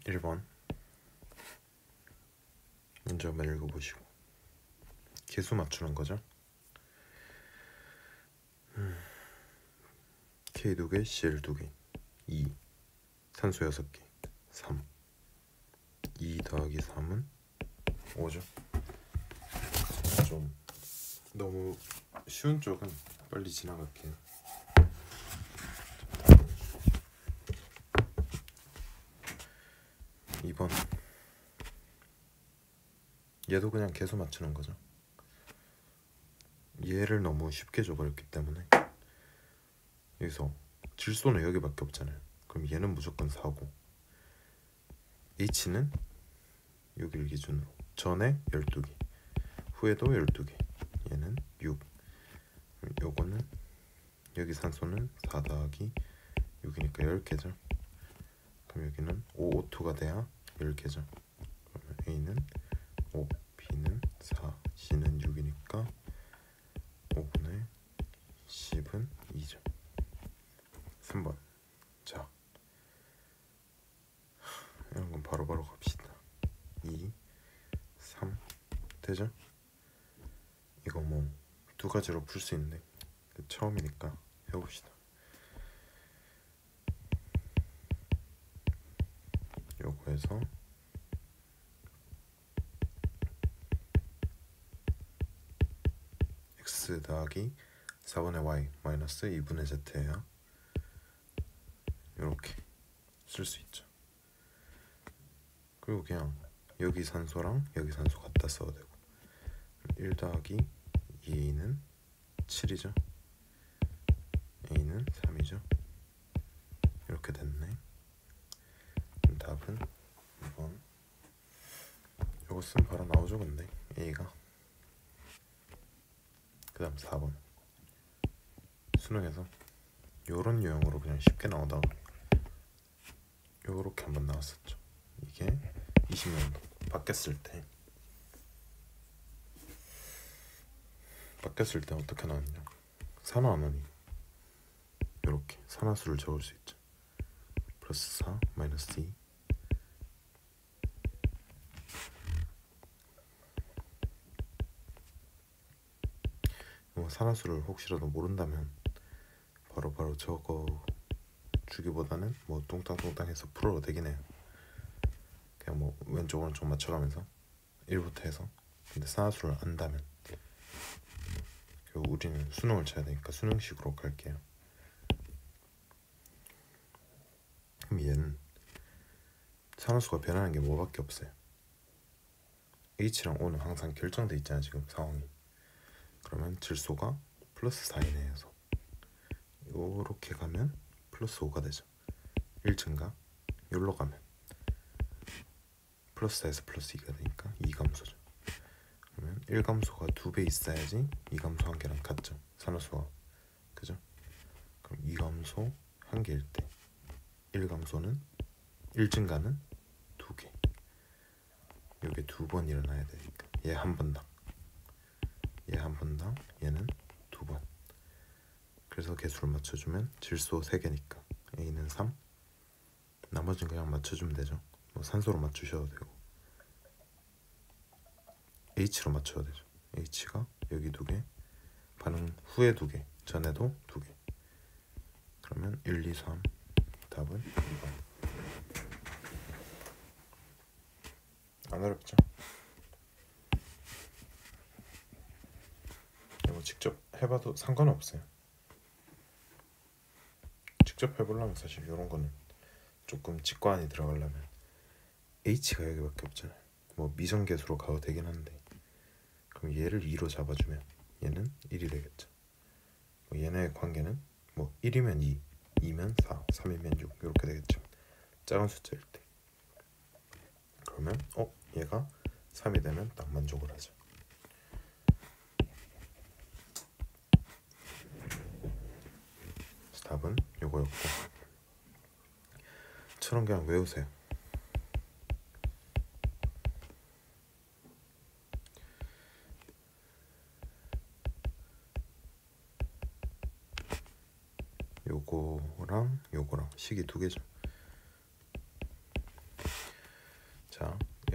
1번 먼저 한번 읽어보시고 개수 맞추는 거죠. K 2개, Cl 2개, 2 산소 6개, 3 2 더하기 3은 5죠. 좀 너무 쉬운 쪽은 빨리 지나갈게요. 2번 얘도 그냥 개수 맞추는 거죠. 얘를 너무 쉽게 줘버렸기 때문에 여기서 질소는 여기밖에 없잖아요. 그럼 얘는 무조건 4고 H는 여기를 기준으로 전에 12개 후에도 12개 얘는 6 요거는 여기 산소는 4 더하기 6이니까 10개죠. 그럼 여기는 O2가 돼야 10개죠. 그러면 A는 5, B는 4, C는 6이니까 5분의 10은 2죠. 3번 자 이런 건 바로바로 갑시다. 2, 3 되죠? 이거 뭐 두 가지로 풀 수 있는데 처음이니까 해봅시다. 요거에서 x 더하기 4분의 y 마이너스 2분의 z예요. 요렇게 쓸 수 있죠. 그리고 그냥 여기 산소랑 여기 산소 갖다 써도 되고 1 더하기 2A는 7이죠. A는 3이죠. 이렇게 됐네. 답은 2번. 요거 쓰면 바로 나오죠. 근데 A가 그 다음 4번 수능에서 요런 유형으로 그냥 쉽게 나오다가 요렇게 한번 나왔었죠. 이게 20년도 바뀌었을 때 어떻게 나왔냐, 산화안원이 요렇게 산화수를 적을 수 있죠. 플러스 4 마이너스 2 산화수를 혹시라도 모른다면 바로 적어 주기보다는 뭐 뚱땅뚱땅 해서 풀어도 되긴 해요. 그냥 뭐 왼쪽 오른쪽 맞춰가면서 1부터 해서. 근데 산화수를 안다면 우리는 수능을 쳐야 되니까 수능식으로 갈게요. 그럼 얘는 산화수가 변하는 게 뭐밖에 없어요. H랑 O는 항상 결정돼 있잖아 지금 상황이. 그러면 질소가 플러스 4이네 해서 요렇게 가면 플러스 5가 되죠. 1 증가. 요로 가면 플러스 4에서 플러스 2가 되니까 2감소죠. 그러면 1감소가 2배 있어야지 2감소 1개랑 같죠. 산화수와. 그죠? 그럼 2감소 1개일 때 1감소는 1 증가는 2개. 요게 2번 일어나야 되니까 얘 한 번당 얘는 2번. 그래서 개수를 맞춰주면 질소 3개니까 A는 3. 나머지는 그냥 맞춰주면 되죠. 뭐 산소로 맞추셔도 되고 H로 맞춰야 되죠. H가 여기 2개, 반응 후에 2개, 전에도 2개. 그러면 1, 2, 3. 답은 2번. 안 어렵죠? 이거 직접 해봐도 상관없어요. 직접 해보려면 사실 이런 거는 조금 직관이 들어가려면 H가 여기밖에 없잖아요. 뭐 미정계수로 가도 되긴 한데 그럼 얘를 2로 잡아주면 얘는 1이 되겠죠. 뭐 얘네의 관계는 뭐 1이면 2, 2면 4, 3이면 6 이렇게 되겠죠. 작은 숫자일 때. 그러면 얘가 3이 되면 딱 만족을 하죠. 답은 요거였고 처럼 그냥 외우세요. 요거랑 요거랑 식이 2개죠.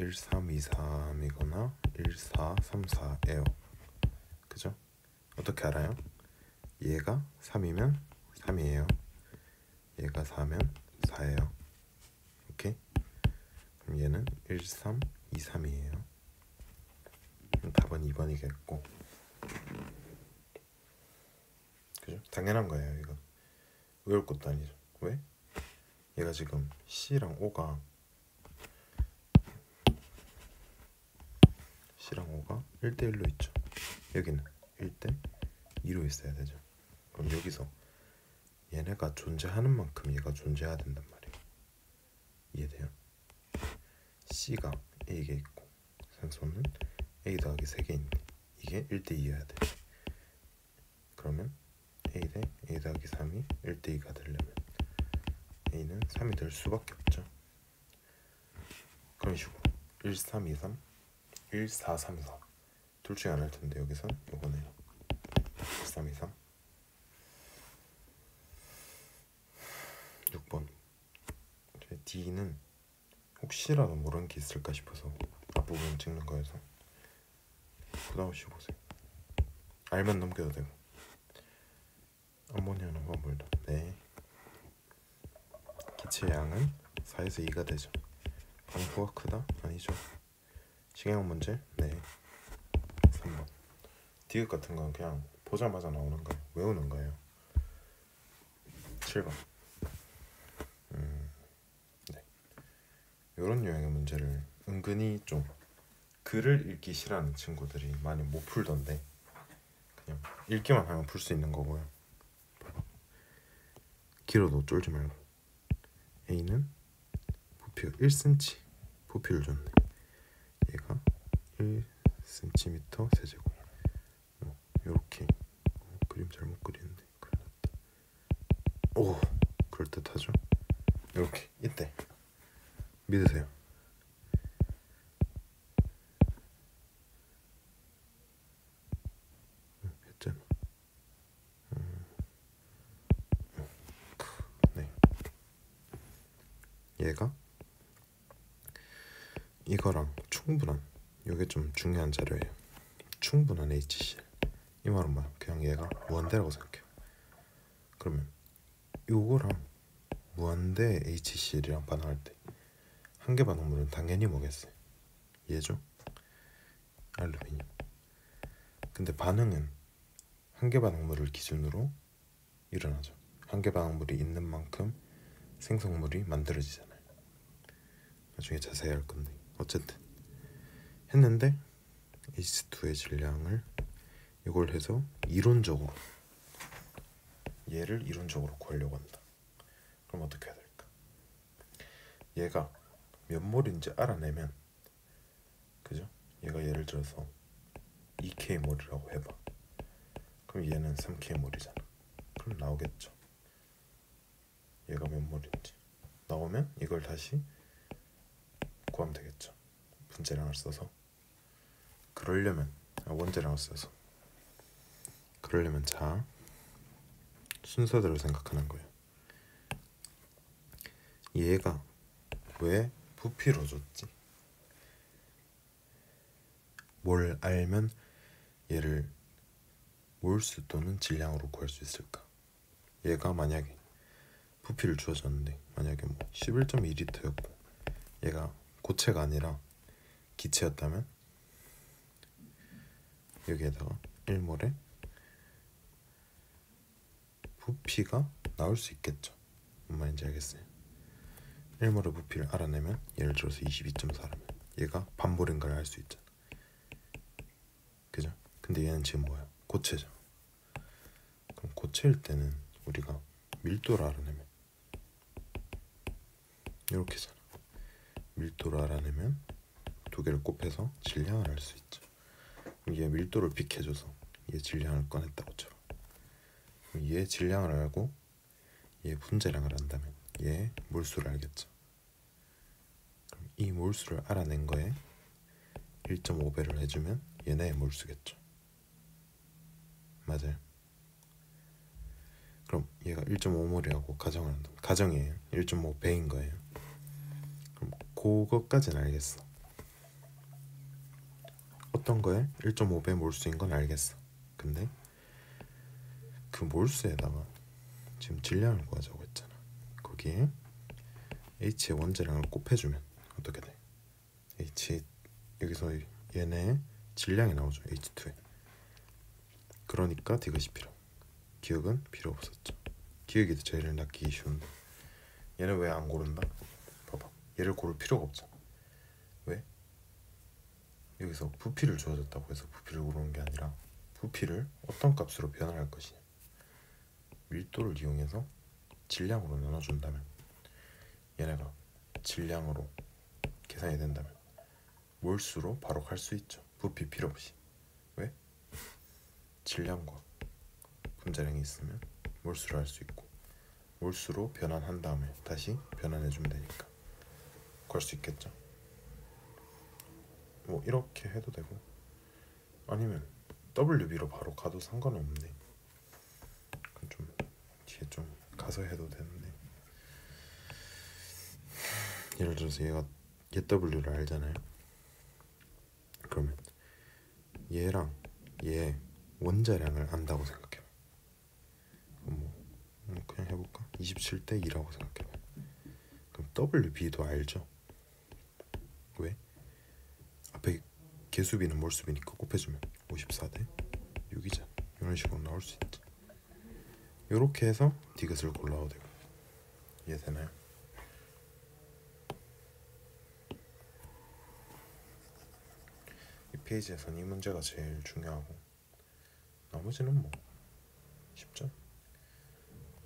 1323이거나 1434예요. 그죠? 어떻게 알아요? 얘가 3이면 3이에요. 얘가 4면 4예요. 오케이? 그럼 얘는 1323이에요. 답은 2번이겠고. 그죠? 당연한 거예요. 이거 외울 것도 아니죠. 왜? 얘가 지금 C랑 O가 1대1로 있죠. 여기는 1대2로 있어야 되죠. 그럼 여기서 얘네가 존재하는 만큼 얘가 존재해야 된단 말이에요. 이해돼요? C가 A개 있고 산소는 A 더하기 3개 있네. 이게 1대2여야 돼. 그러면 A 대 A 더하기 3이 1대2가 되려면 A는 3이 될 수밖에 없죠. 그런 식으로 1323, 1434 둘 중에 하나일 텐데 여기서 요거네요. 1323. 6번 D는 혹시라도 모르는 게 있을까 싶어서 앞부분 찍는 거여서 부담 없이 보세요. 알면 넘겨도 되고. 암모니아는 화물다. 네. 기체의 양은 4에서 2가 되죠. 방부가 크다? 아니죠. 식량 문제? 네. 3번. 디귿 같은 건 그냥 보자마자 나오는 거예요. 외우는 거예요. 7번. 네. 이런 유형의 문제를 은근히 좀 글을 읽기 싫어하는 친구들이 많이 못 풀던데 그냥 읽기만 하면 풀 수 있는 거고요. 길어도 쫄지 말고. A는 부피가 1cm 부피를 줬네. 얘가 1cm 세제곱. 요렇게 그림 잘못 그리는데 큰일 났다. 오, 그럴듯하죠? 요렇게 이때 믿으세요. 했잖아. 네. 얘가 이거랑 충분한, 요게 좀 중요한 자료예요. 충분한 HCl. 이 말은 뭐야? 그냥 얘가 무한대라고 생각해요. 그러면 요거랑 무한대 HCl이랑 반응할 때 한계 반응물은 당연히 뭐겠어요? 얘죠? 알루미늄. 근데 반응은 한계 반응물을 기준으로 일어나죠. 한계 반응물이 있는 만큼 생성물이 만들어지잖아요. 나중에 자세히 할 건데 어쨌든 했는데 H2의 질량을 이걸 해서 이론적으로 얘를 이론적으로 구하려고 한다. 그럼 어떻게 해야 될까? 얘가 몇 몰인지 알아내면, 그죠? 얘가 예를 들어서 2K몰이라고 해봐. 그럼 얘는 3K몰이잖아. 그럼 나오겠죠. 얘가 몇 몰인지 나오면 이걸 다시 구하면 되겠죠. 분자량을 써서. 그러려면 원자량을 써서. 그러려면 자, 순서대로 생각하는 거예요. 얘가 왜 부피로 줬지? 뭘 알면 얘를 몰수 또는 질량으로 구할 수 있을까? 얘가 만약에 부피를 주어졌는데 만약에 뭐 11.2L였고 얘가 고체가 아니라 기체였다면 여기에다가 1몰에 부피가 나올 수 있겠죠. 뭔 말인지 알겠어요? 1몰의 부피를 알아내면 예를 들어서 22.4라면 얘가 반몰인가를 알 수 있잖아. 그죠? 근데 얘는 지금 뭐야? 고체죠. 그럼 고체일 때는 우리가 밀도를 알아내면 이렇게잖아. 밀도를 알아내면 두 개를 곱해서 질량을 알 수 있죠. 그럼 얘 밀도를 빅해줘서 얘 질량을 꺼냈다고처럼. 그럼 얘 질량을 알고 얘 분자량을 안다면 얘 몰수를 알겠죠. 그럼 이 몰수를 알아낸 거에 1.5배를 해주면 얘네의 몰수겠죠. 맞아요. 그럼 얘가 1.5몰이라고 가정을 한다면, 가정이에요. 1.5배인 거예요. 그럼 그것까지는 알겠어. 있던 거에 1.5배 몰수인 건 알겠어. 근데 그 몰수에다가 지금 질량을 구하자고 했잖아. 거기에 H의 원자량을 곱해주면 어떻게 돼? H 여기서 얘네 질량이 나오죠. H2에. 그러니까 디귿이 필요. 기억은 필요 없었죠. 기억이 제일 낚기 쉬운데 얘는 왜 안 고른다? 봐봐. 얘를 고를 필요가 없잖아. 왜? 여기서 부피를 주어졌다고 해서 부피를 고르는 게 아니라 부피를 어떤 값으로 변환할 것이냐. 밀도를 이용해서 질량으로 나눠준다면 얘네가 질량으로 계산이 된다면 몰수로 바로 갈 수 있죠. 부피 필요 없이. 왜? 질량과 분자량이 있으면 몰수를 할 수 있고 몰수로 변환한 다음에 다시 변환해주면 되니까 구할 수 있겠죠. 뭐 이렇게 해도 되고 아니면 WB로 바로 가도 상관은 없네. 그럼 좀 뒤에 좀 가서 해도 되는데 예를 들어서 얘가 얘 W를 알잖아요. 그러면 얘랑 얘 원자량을 안다고 생각해봐. 뭐 그냥 해볼까? 27대 2라고 생각해봐. 그럼 WB도 알죠? 왜? 앞에 개수비는 몰수비니까 곱해주면 54대 6이잖아. 이런 식으로 나올 수 있지. 이렇게 해서 디귿을 골라도 되고. 이해되나요? 이 페이지에선 이 문제가 제일 중요하고 나머지는 뭐 쉽죠?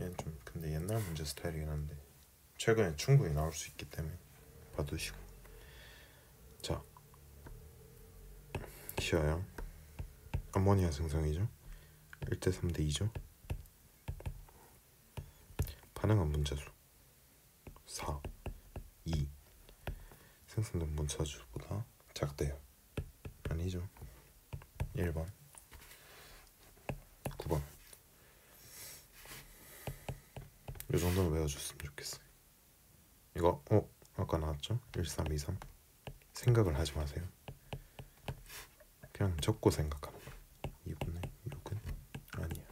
얘는 좀 근데 옛날 문제 스타일이긴 한데 최근에 충분히 나올 수 있기 때문에 봐두시고. 자, 쉬어요. 암모니아 생성이죠. 1대 3대 2죠. 반응한 분자수 4, 2 생성된 분자수보다 작대요. 아니죠. 1번 9번 이 정도는 외워줬으면 좋겠어요. 이거 아까 나왔죠? 1, 3, 2, 3 생각을 하지 마세요. 그냥 적고 생각하는 거야. 2분의 6은 아니야.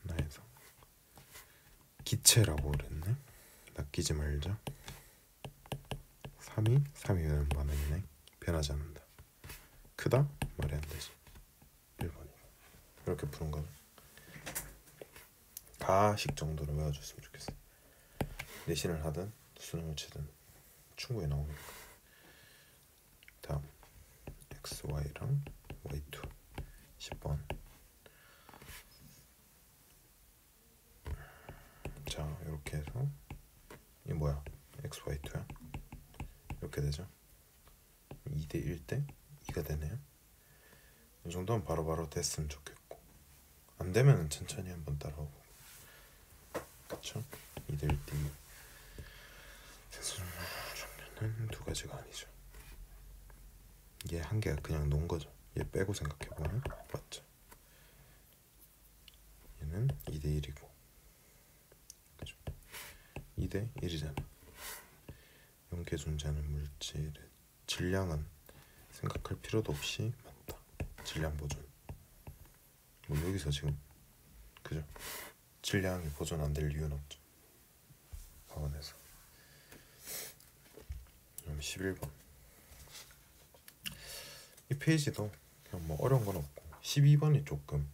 나에서 기체라고 그랬네. 낚이지 말자. 3이면 반응이네. 변하지 않는다. 크다? 말이 안 되지. 1번이고 이렇게 푸는 거는 가식 정도로 외워줬으면 좋겠어. 내신을 하든 수능을 치든 충분히 나오니까. 다음 x, y랑 y2 10번. 자 이렇게 해서 이 뭐야? x, y2야? 이렇게 되죠. 2대 1대 2가 되네요. 이 정도는 바로바로 됐으면 좋겠고 안 되면 천천히 한번 따라오고. 그쵸? 2대 1대 2 생성 종류는 두 가지가 아니죠. 얘 한 개가 그냥 놓은 거죠. 얘 빼고 생각해보면 맞죠. 얘는 2대 1이고 그죠? 2대 1이잖아. 염계 존재하는 물질의 질량은 생각할 필요도 없이 맞다. 질량 보존. 뭐 여기서 지금 그죠? 질량이 보존 안 될 이유는 없죠. 방언에서. 그럼 11번. 이 페이지도 그냥 뭐 어려운 건 없고 12번이 조금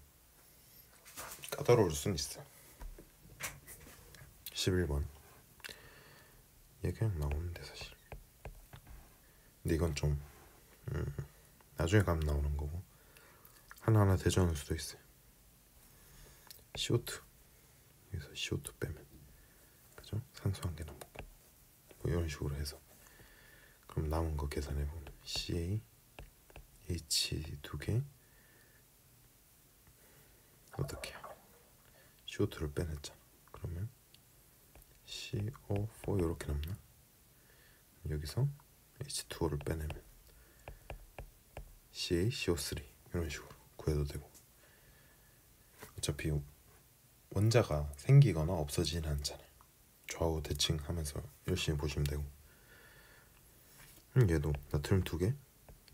까다로울 순 있어요. 11번. 얘 그냥 나오는데 사실. 근데 이건 좀 나중에 가면 나오는 거고 하나하나 대조하는 수도 있어요. CO2 여기서 CO2 빼면 그죠? 산소 한 개 남고 뭐 이런 식으로 해서 그럼 남은 거 계산해보면 CA H 2개 어떻게 해요? CO2를 빼냈잖아. 그러면 CO4 이렇게 남나? 여기서 H2O를 빼내면 CA, CO3 이런 식으로 구해도 되고. 어차피 원자가 생기거나 없어지진 않잖아요. 좌우 대칭하면서 열심히 보시면 되고. 얘도 나트륨 2개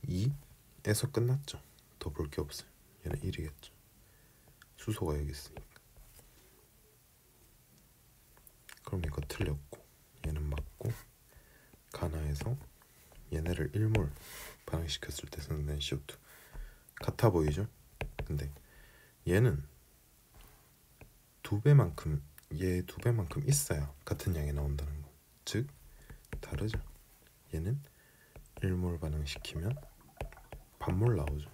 2 에서 끝났죠. 더 볼 게 없어요. 얘는 1이겠죠. 수소가 여기 있으니까. 그럼 이거 틀렸고 얘는 맞고, 가나에서 얘네를 1몰 반응시켰을 때 생성된 CO2 같아 보이죠? 근데 얘는 얘 2배만큼 있어야 같은 양이 나온다는 거. 즉 다르죠. 얘는 1몰 반응시키면 반몰 나오죠.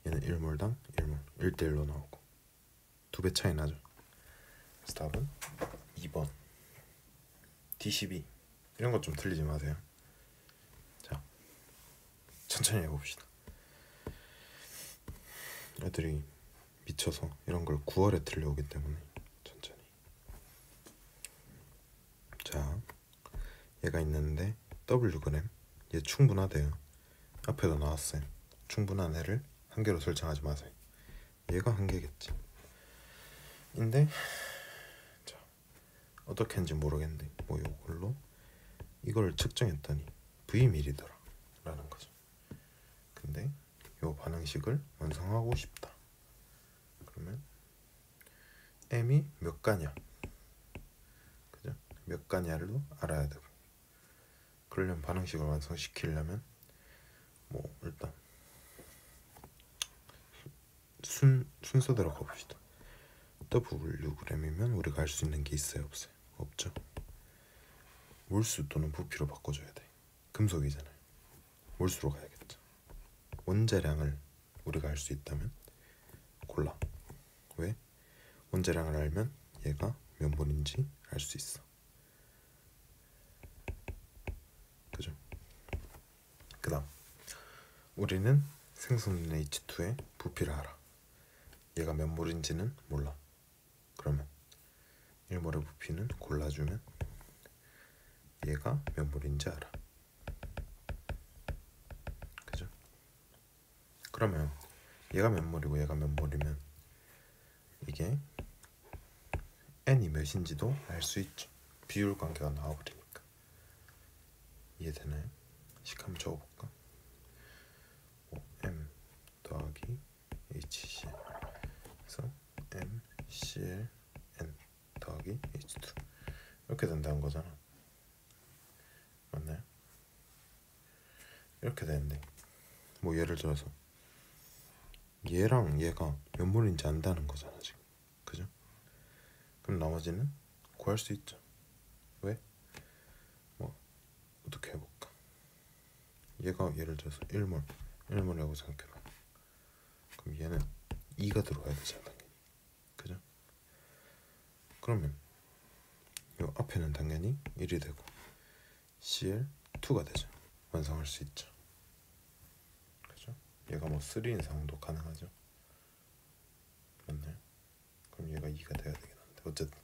얘는 1몰당 1몰 1대1로 나오고 2배 차이 나죠. 그래서 답은 2번 D12. 이런 것 좀 틀리지 마세요. 자, 천천히 해봅시다. 애들이 미쳐서 이런 걸 9월에 틀려오기 때문에 천천히. 자, 얘가 있는데 Wg 얘 충분하대요. 앞에도 나왔어요. 충분한 애를 한 개로 설정하지 마세요. 얘가 한 개겠지. 인데 자, 어떻게 했는지 모르겠는데 뭐 요걸로 이걸 측정했더니 V밀이더라 라는 거죠. 근데 요 반응식을 완성하고 싶다. 그러면 M이 몇 가냐, 그죠? 몇 가냐를 알아야 되고, 그러려면 반응식을 완성시키려면 뭐 일단 순서대로 가봅시다. Wg이면 우리가 알 수 있는 게 있어요, 없어요? 없죠. 몰수 또는 부피로 바꿔줘야 돼. 금속이잖아요. 몰수로 가야겠죠. 원자량을 우리가 알 수 있다면 골라. 왜? 원자량을 알면 얘가 몇 몰인지 알 수 있어. 그죠? 그 다음 우리는 생성된 H2의 부피를 알아. 얘가 몇 몰인지는 몰라. 그러면 1몰의 부피는 골라주면 얘가 몇 몰인지 알아. 그죠? 그러면 얘가 몇 몰이고 얘가 몇 몰이면 이게 n이 몇인지도 알 수 있죠. 비율 관계가 나와버리니까. 이해되나요? 식 한번 적어볼까? m 더하기 HCl 그래서 MCl N 더하기 H2 이렇게 된다는 거잖아. 맞나요? 이렇게 되는데 뭐 예를 들어서 얘랑 얘가 몇 몰인지 안다는 거잖아 지금. 그죠? 그럼 나머지는 구할 수 있죠. 왜? 뭐 어떻게 해볼까? 얘가 예를 들어서 1몰이라고 생각해봐. 그럼 얘는 2가 들어와야 되잖아 당연히. 그죠? 그러면 요 앞에는 당연히 1이 되고 Cl2가 되죠. 완성할 수 있죠. 그죠? 얘가 뭐 3 이상도 가능하죠. 맞나요? 그럼 얘가 2가 돼야 되긴 한데 어쨌든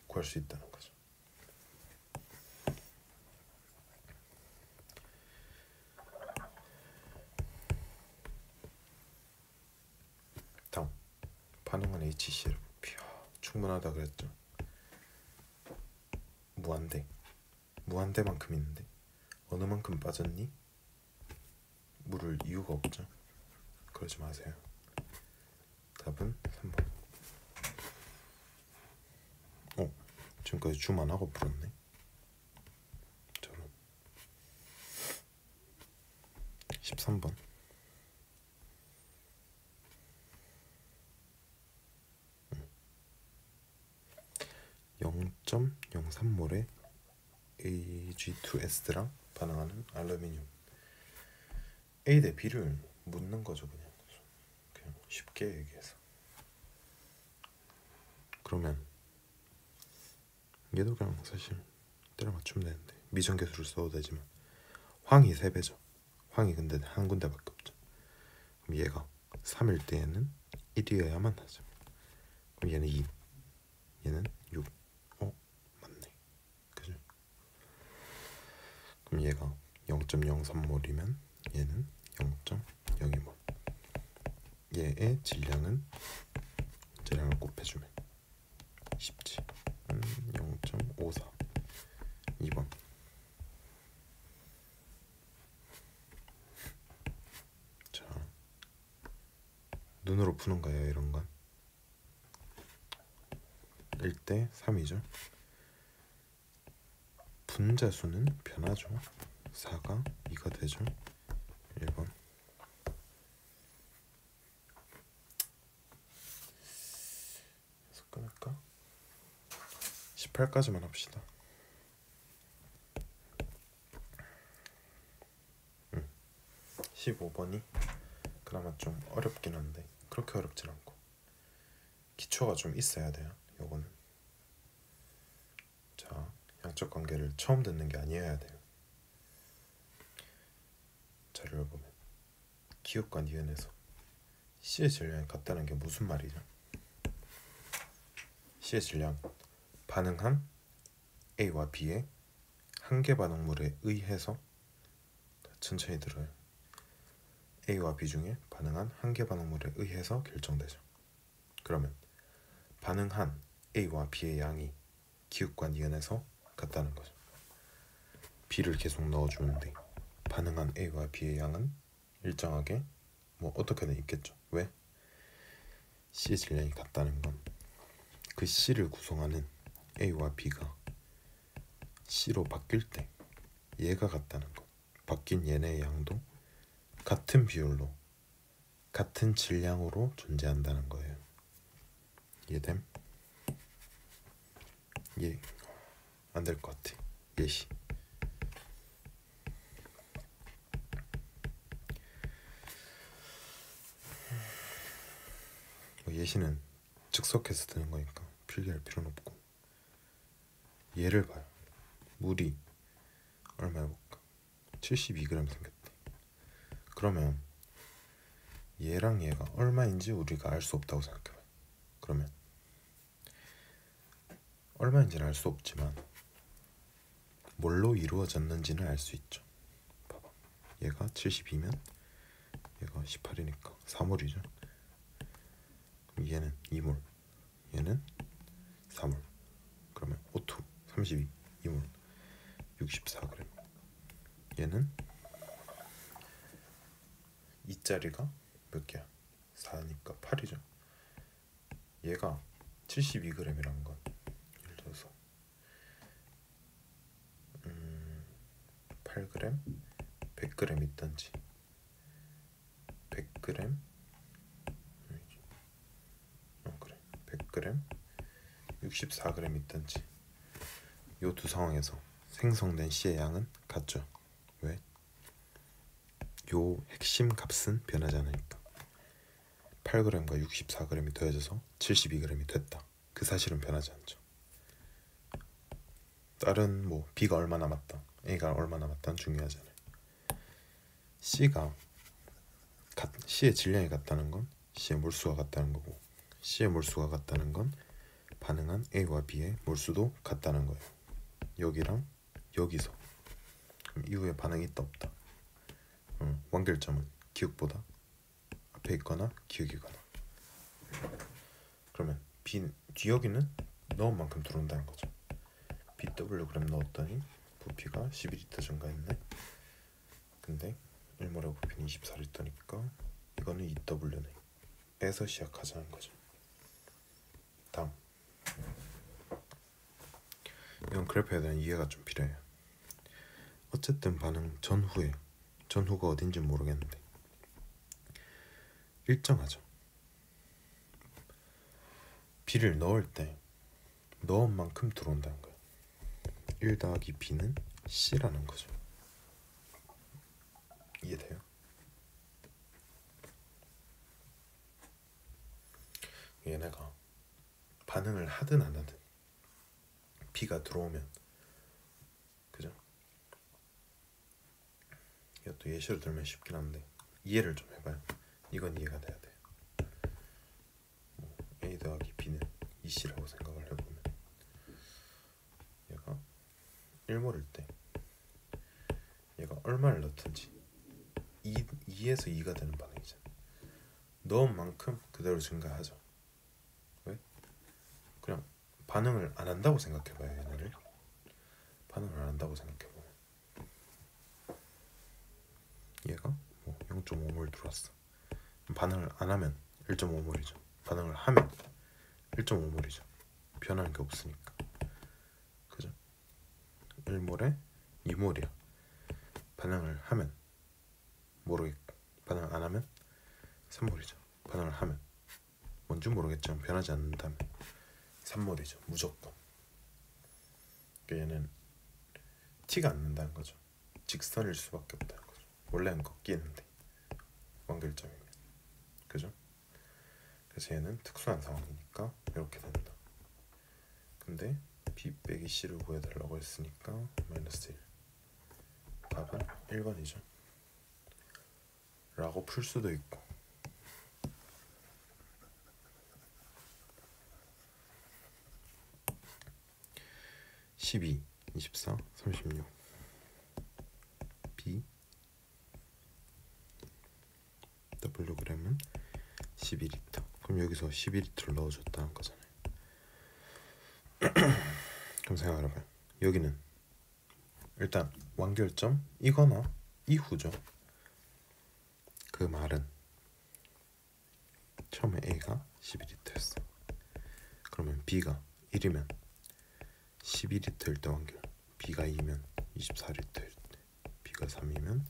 구할 수 있다는 거죠. 다음 반응한 HCl 부피. 충분하다 그랬죠. 무한대만큼 있는데 어느 만큼 빠졌니? 물을 이유가 없죠. 그러지 마세요. 답은 3번. 지금까지 줌 안 하고 풀었네. 저런. 13번. 음. 0.03몰의 Ag2S랑 반응하는 알루미늄. A 대 B를 묻는 거죠. 그냥 쉽게 얘기해서. 그러면 얘도 그냥 사실 때려 맞추면 되는데 미정계수를 써도 되지만 황이 3배죠. 황이 근데 한 군데밖에 없죠. 그럼 얘가 3일 때에는 1이어야만 하죠. 그럼 얘는 2, 얘는 6. 맞네. 그죠? 그럼 얘가 0.03몰이면 얘는 0.02몰. 얘의 질량은 질량을 곱해주면 쉽지. 0.54. 2번. 푸는 거예요. 이런 건 1대 3이죠. 분자수는 변하죠. 4가 2가 되죠. 1번. 그래서 끊을까? 18까지만 합시다. 15번이 그나마 좀 어렵긴 한데 그렇게 어렵진 않고 기초가 좀 있어야 돼요. 요거는 자, 양적 관계를 처음 듣는 게 아니어야 돼요. 자료를 보면 기역과 니은에서 C의 질량이 같다는 게 무슨 말이죠? C의 질량 반응한 A와 B의 한계 반응물에 의해서 천천히 들어요. A와 B 중에 반응한 한계 반응물에 의해서 결정되죠. 그러면 반응한 A와 B의 양이 기역과 니은에서 같다는 거죠. B를 계속 넣어주는데 반응한 A와 B의 양은 일정하게 뭐 어떻게든 있겠죠. 왜? C의 질량이 같다는 건 그 C를 구성하는 A와 B가 C로 바뀔 때 얘가 같다는 것. 바뀐 얘네의 양도 같은 비율로 같은 질량으로 존재한다는 거예요. 이해됨? 예, 안 될 것 같아. 예시. 예시는 즉석해서 드는 거니까 필기할 필요는 없고 얘를 봐요. 물이 얼마 해볼까? 72g 생겼대. 그러면 얘랑 얘가 얼마인지 우리가 알 수 없다고 생각해봐요. 그러면 얼마인지는 알 수 없지만 뭘로 이루어졌는지는 알 수 있죠. 봐봐. 얘가 72면 얘가 18이니까 4몰이죠. 그럼 얘는 2몰, 얘는 4몰. 그러면 O2 32, 2몰 64g. 얘는 2짜리가 몇 개야? 4니까 8이죠. 얘가 72g이란 건 예를 들어서 8g, 100g 있던지 100g 그래 100g, 64g 있던지 요 두 상황에서 생성된 C의 양은 같죠. 왜? 요 핵심 값은 변하지 않으니까 8g과 64g이 더해져서 72g이 됐다. 그 사실은 변하지 않죠. 다른 뭐 B가 얼마 남았다, A가 얼마 남았다는 중요하잖아요. C의 질량이 같다는 건 C의 몰수가 같다는 거고 C의 몰수가 같다는 건 반응한 A와 B의 몰수도 같다는 거예요. 여기랑 여기서. 그럼 이후에 반응이 있다 없다. 완결점은 기역보다 앞에 있거나 기역이거나. 그러면 뒤여기는 넣은 만큼 들어온다는 거죠. BWg 넣었더니 부피가 12L 증가했네. 근데 1몰의 부피는 24L니까 이거는 2W네. 에서 시작하자는 거죠. 다음. 이건 그래프에 대한 이해가 좀 필요해요. 어쨌든 반응 전후가 어딘지 모르겠는데 일정하죠. B를 넣을 때 넣은 만큼 들어온다는 거예요. 1 더하기 B는 C라는 거죠. 이해돼요? 얘네가 반응을 하든 안 하든 B가 들어오면, 그죠? 이것도 예시로 들면 쉽긴 한데 이해를 좀 해봐요. 이건 이해가 돼야 돼요. A 더하기 B는 2C라고 생각을 해보면 얘가 1몰일 때 얘가 얼마를 넣든지 2에서 2가 되는 반응이잖아. 넣은 만큼 그대로 증가하죠. 왜? 그냥 반응을 안 한다고 생각해봐요. 얘네를 반응을 안 한다고 생각해보면 얘가 뭐 0.5몰 들어왔어. 반응을 안 하면 1.5몰이죠. 반응을 하면 1.5몰이죠. 변하는 게 없으니까. 그죠? 1몰에 2몰이야. 반응을 하면 모르겠고, 반응을 안 하면 3몰이죠. 반응을 하면 뭔지 모르겠지만 변하지 않는다면 3몰이죠. 무조건. 그러니까 얘는 티가 안 난다는 거죠. 직선일 수밖에 없다는 거죠. 원래는 꺾이는데 완결점이면. 그죠? 그래서 얘는 특수한 상황이니까 이렇게 된다. 근데 B 빼기 C를 구해달라고 했으니까 마이너스 1. 답은 1번이죠. 라고 풀 수도 있고. 12, 24, 36 B Wg은 12리터. 그럼 여기서 12리터를 넣어줬다는 거잖아요. 그럼 생각을 해봐요. 여기는 일단 완결점 이거나 이후죠. 그 말은 처음에 A가 12리터였어. 그러면 B가 1이면 12리터일 때 완결, B가 2면 24리터일 때, B가 3이면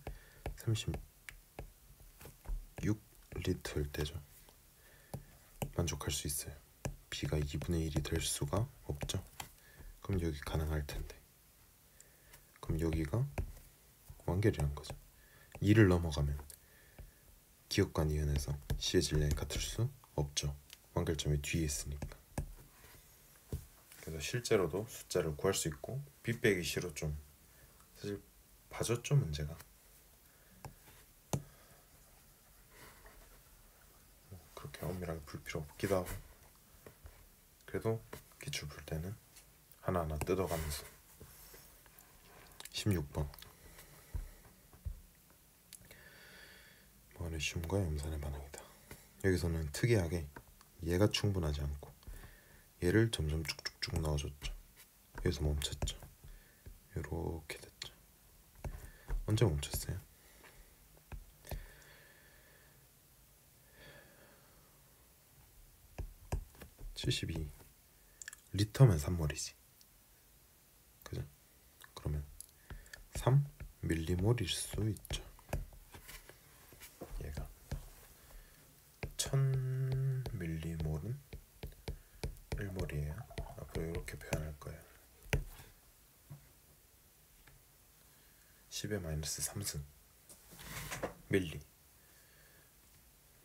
36리터일 때죠. 만족할 수 있어요. B가 2분의 1이 될 수가 없죠. 그럼 여기 가능할 텐데. 그럼 여기가 완결이란 거죠. 2를 넘어가면 기억과 니은에서 C의 질량이 같을 수 없죠. 완결점이 뒤에 있으니까. 그래서 실제로도 숫자를 구할 수 있고 B 빼기 C로 좀 사실 봐줬죠 문제가. 그렇게 엄밀하게 풀 필요 없기도 하고. 그래도 기출 풀 때는 하나하나 뜯어가면서. 16번 무한의 슘과 염산의 반응이다. 여기서는 특이하게 얘가 충분하지 않고 얘를 점점 쭉쭉쭉 넣어줬죠. 여기서 멈췄죠. 이렇게 됐죠. 언제 멈췄어요? (72) 리터면 3몰이지. 그죠? 그러면 3mm몰일 수 있죠. 얘가 1000mm몰은 1몰이에요. 앞으로 이렇게 표현할 거예요. 10의 마이너스 3승 밀리.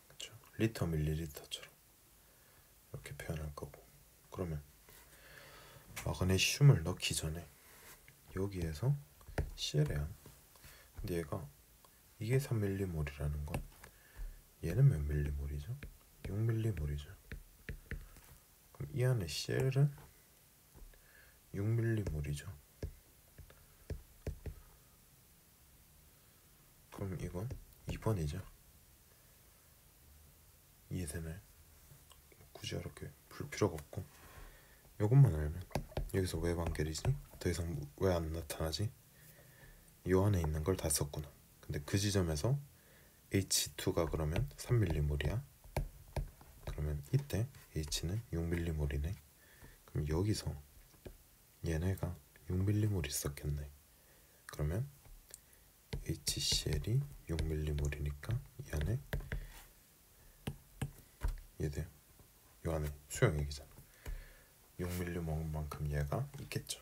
그렇죠? 리터 밀리리터처럼 이렇게 표현할 거고. 그러면 마그네슘을 넣기 전에 여기에서 CL이야. 근데 얘가 이게 3mm몰이라는 건 얘는 몇 밀리몰이죠? 6mm몰이죠. 그럼 이 안에 CL은 6mm몰이죠. 그럼 이건 2번이죠. 이해되나요? 굳이 이렇게 풀 필요가 없고 이것만 알면 여기서 왜 완결이지? 더 이상 왜 안 나타나지? 요 안에 있는 걸 다 썼구나. 근데 그 지점에서 H2가 그러면 3mm몰이야. 그러면 이때 H는 6mm몰이네. 그럼 여기서 얘네가 6mm몰 있었겠네. 그러면 HCl이 6mm몰이니까 이 안에 얘들 요 안에 수용액이잖아. 6mm몰만큼 얘가 있겠죠.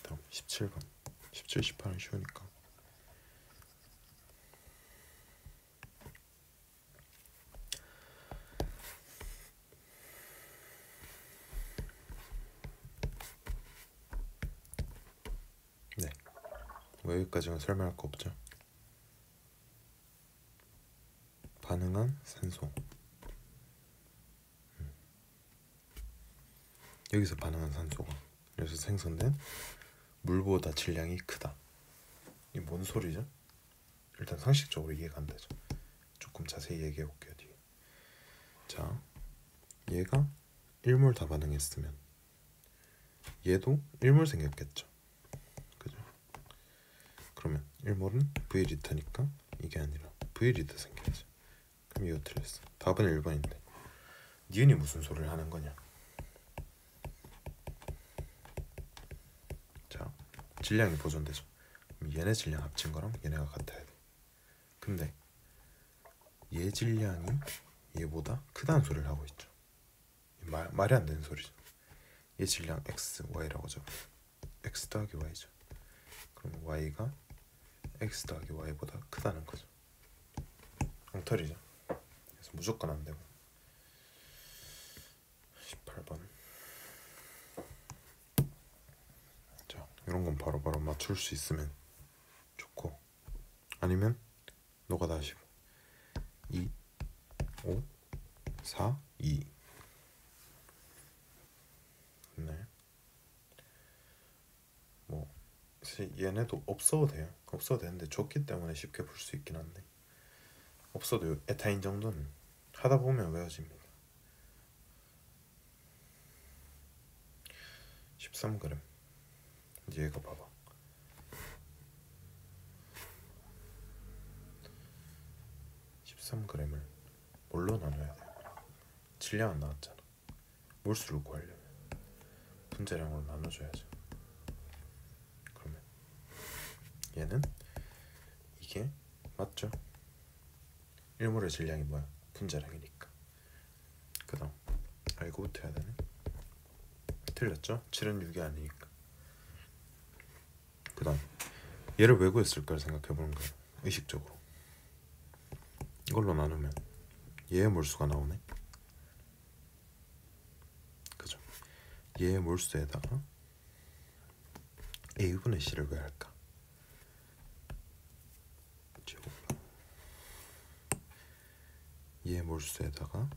다음 17번 17, 18은 쉬우니까. 네, 뭐 여기까지는 설명할 거 없죠. 반응한 산소. 여기서 반응한 산소가 여기서 생성된 물보다 질량이 크다. 이게 뭔 소리죠? 일단 상식적으로 이해가 안 되죠. 조금 자세히 얘기해 볼게요. 뒤에. 자, 얘가 1몰 다 반응했으면 얘도 1몰 생겼겠죠. 그죠? 그러면 1몰은 V리터니까 이게 아니라 V리드 생겨야지. 그럼 이거 틀렸어. 답은 1번인데 니은이 무슨 소리를 하는 거냐. 자, 질량이 보존되죠. 그럼 얘네 질량 합친 거랑 얘네가 같아야 돼. 근데 얘 질량이 얘보다 크다는 소리를 하고 있죠. 말이 안 되는 소리죠. 얘 질량 x, y라고 하죠. x 더하기 y죠. 그럼 y가 x 더하기 y보다 크다는 거죠. 엉터리죠. 그래서 무조건 안 되고. 18번. 자, 이런 건 바로바로 맞출 수 있으면 좋고, 아니면 노가다 하시고 2, 5, 4, 2. 네. 뭐 얘네도 없어도 돼요. 없어도 되는데 좋기 때문에 쉽게 풀 수 있긴 한데, 없어도 에타인 정도는 하다 보면 외워집니다. 13g. 이제 얘가 봐봐. 13g을 뭘로 나눠야 돼? 질량은 나왔잖아. 몰수를 구하려면 분자량으로 나눠줘야죠. 그러면 얘는 이게 맞죠? 1몰의 질량이 뭐야? 분자량이니까. 그 다음 알고부터 해야 되네. 틀렸죠? 7은 6이 아니니까. 그 다음 얘를 왜 구했을까를 생각해보는 거예요. 의식적으로. 이걸로 나누면 얘의 몰수가 나오네. 그죠? 얘의 몰수에다가 A분의 C를 왜 할까? 얘의 몰수에다가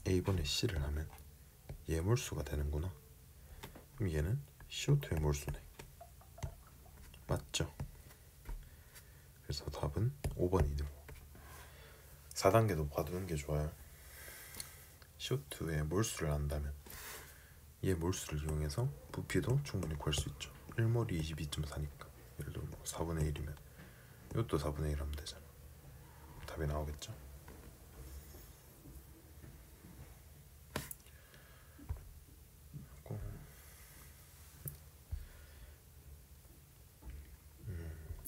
A분의 C를 하면 얘의 몰수가 되는구나. 그럼 얘는 CO2의 몰수네. 맞죠? 그래서 답은 5번이네요. 4단계도 봐두는 게 좋아요. CO2의 몰수를 안다면 얘 몰수를 이용해서 부피도 충분히 구할 수 있죠. 1몰이 22.4니까 예를 들어 뭐 4분의 1이면 이것도 4분의 1 하면 되잖아. 답이 나오겠죠.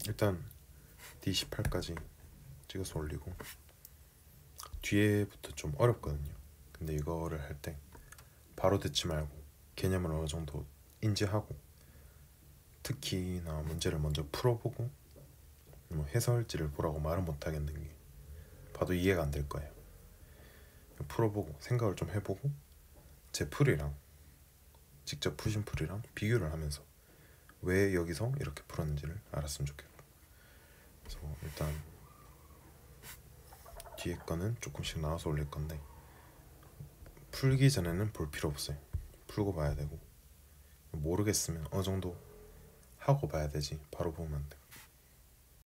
일단 D18까지 찍어서 올리고, 뒤에부터 좀 어렵거든요. 근데 이거를 할 때 바로 듣지 말고 개념을 어느 정도 인지하고, 특히나 문제를 먼저 풀어보고 뭐 해설지를 보라고 말은 못하겠는 게 봐도 이해가 안 될 거예요. 풀어보고 생각을 좀 해보고 제 풀이랑 직접 푸신 풀이랑 비교를 하면서 왜 여기서 이렇게 풀었는지를 알았으면 좋겠고, 그래서 일단 뒤에 거는 조금씩 나와서 올릴 건데 풀기 전에는 볼 필요 없어요. 풀고 봐야 되고, 모르겠으면 어느 정도 하고 봐야 되지 바로 보면 안 돼.